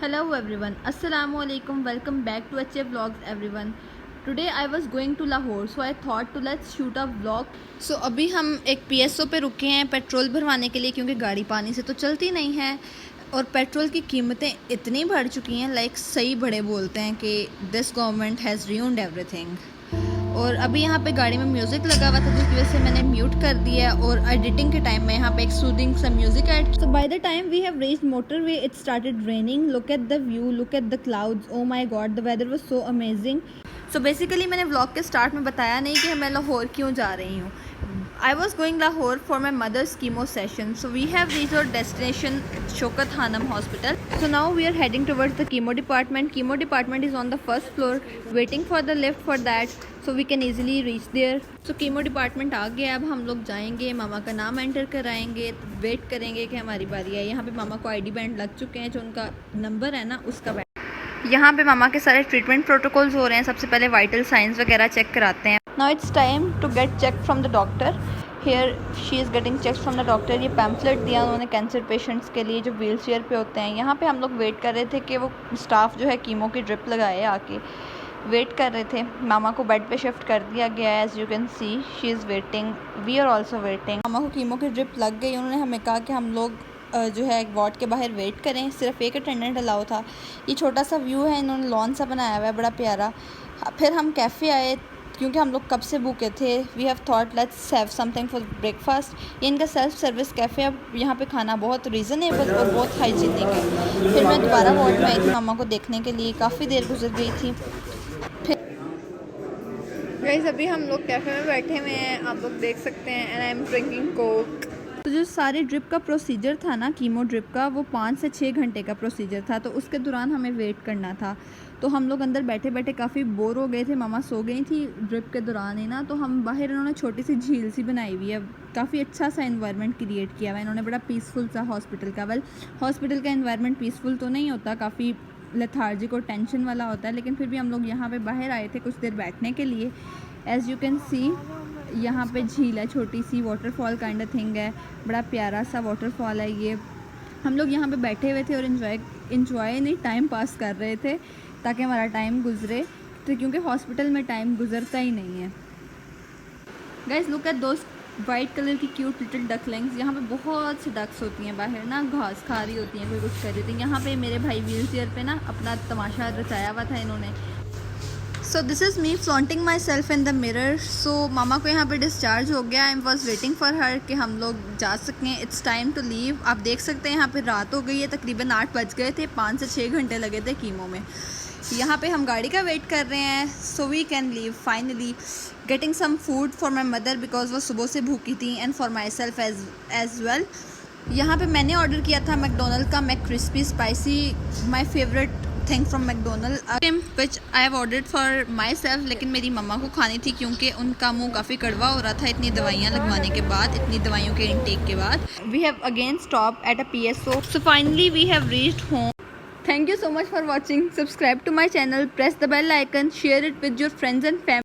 Hello everyone, Assalamu alaikum, welcome back to HA Vlogs everyone. Today I was going to Lahore, so I thought to let's shoot a vlog. So अभी हम एक PSO पे रुके हैं petrol भरवाने के लिए क्योंकि गाड़ी पानी से तो चलती नहीं है और पेट्रोल की कीमतें इतनी बढ़ चुकी हैं सही बड़े बोलते हैं कि this government has ruined everything. और अभी यहाँ पे गाड़ी में म्यूज़िक लगा हुआ था जिसकी वजह से मैंने म्यूट कर दिया और एडिटिंग के टाइम में यहाँ पे एक सूदिंग सा music add. So by the time we have reached motorway it started raining. Look at the view, look at the clouds. Oh my god, the weather was so amazing. So basically मैंने vlog के start में बताया नहीं कि मैं लाहौर क्यों जा रही हूँ. I was going Lahore for my mother's chemo session. So we have reached our destination, Shaukat Hanum Hospital. So now we are heading towards the chemo department. Chemo department is on the first floor. Waiting for the lift for that, so we can easily reach there. So chemo department आ गया. अब हम लोग जाएंगे, मामा का नाम enter कराएंगे, wait करेंगे कि हमारी बारी आए. यहाँ पे मामा को ID बैंड लग चुके हैं, जो उनका नंबर है ना उसका बैंड. यहाँ पे मामा के सारे ट्रीटमेंट प्रोटोकॉल्स हो रहे हैं. सबसे पहले वाइटल साइंस वगैरह चेक कराते हैं. Now it's time to get checked from the doctor. Here she is getting checked from the doctor. ये पैम्फलेट दिया उन्होंने कैंसर पेशेंट्स के लिए जो व्हील चेयर पे होते हैं. यहाँ पे हम लोग वेट कर रहे थे कि वो स्टाफ जो है कीमो की ड्रिप लगाए. आके वेट कर रहे थे. मामा को बेड पे शिफ्ट कर दिया गया है. As you can see she is waiting. We are also waiting. मामा को कीमो की ड्रिप लग गई. उन्होंने हमें कहा कि हम लोग जो है वार्ड के बाहर वेट करें. सिर्फ एक अटेंडेंट अलाउ था. ये छोटा सा व्यू है, इन्होंने लॉन सा बनाया हुआ है बड़ा प्यारा. फिर हम कैफ़े आए क्योंकि हम लोग कब से भूखे थे. We have thought let's have something for breakfast. ये इनका सेल्फ सर्विस कैफ़े. अब यहाँ पे खाना बहुत रीज़नेबल और बहुत हाइजीनिक है. फिर मैं दोबारा वार्ड में आई थी मामा को देखने के लिए. काफ़ी देर गुजर गई थी. फिर गाइस अभी हम लोग कैफ़े में बैठे हुए हैं, आप लोग देख सकते हैं. And I am drinking Coke. तो जो सारे ड्रिप का प्रोसीजर था ना, कीमो ड्रिप का, वो 5 से 6 घंटे का प्रोसीजर था. तो उसके दौरान हमें वेट करना था. तो हम लोग अंदर बैठे बैठे काफ़ी बोर हो गए थे. मामा सो गई थी ड्रिप के दौरान ही ना. तो हम बाहर इन्होंने छोटी सी झील सी बनाई हुई है. काफ़ी अच्छा सा इन्वायरमेंट क्रिएट किया हुआ है इन्होंने. बड़ा पीसफुल सा हॉस्पिटल का. वेल हॉस्पिटल का इन्वायरमेंट पीसफुल तो नहीं होता, काफ़ी लेथार्जिक और टेंशन वाला होता है. लेकिन फिर भी हम लोग यहाँ पे बाहर आए थे कुछ देर बैठने के लिए. एज़ यू कैन सी यहाँ पे झील है, छोटी सी वाटरफॉल काइंड ऑफ थिंग है. बड़ा प्यारा सा वाटरफॉल है ये. हम लोग यहाँ पे बैठे हुए थे और इन्जॉय नहीं टाइम पास कर रहे थे ताकि हमारा टाइम गुजरे. तो क्योंकि हॉस्पिटल में टाइम गुजरता ही नहीं है. Guys look at those white colour की क्यूट लिटिल डकलिंग्स. यहाँ पे बहुत सी डक्स होती हैं बाहर ना, घास खा रही होती हैं, कोई कुछ कर रही होती है. यहाँ पे मेरे भाई व्हील चेयर पे ना अपना तमाशा रचाया हुआ था इन्होंने. So this is me flaunting myself in the mirror. So मामा को यहाँ पे डिस्चार्ज हो गया. I was waiting for her कि हम लोग जा सकें. It's time to leave. आप देख सकते हैं यहाँ पे रात हो गई है. तकरीबन 8 बज गए थे. 5 से 6 घंटे लगे थे कीमो में. यहाँ पे हम गाड़ी का वेट कर रहे हैं. So we can leave finally. Getting some food for my mother because वो सुबह से भूखी थी. And for my self as well. यहाँ पे मैंने ऑर्डर किया था मैकडोनल्ड का McCrispy spicy, my favourite thing from McDonald which I have ordered for my self. लेकिन मेरी मम्मा को खानी थी क्योंकि उनका मुंह काफ़ी कड़वा हो रहा था इतनी दवाइयाँ लगवाने के बाद, इतनी दवाइयों के इनटेक के बाद. We have again stop at a PSO. So finally we have reached home. Thank you so much for watching. Subscribe to my channel, press the bell icon, share it with your friends and family.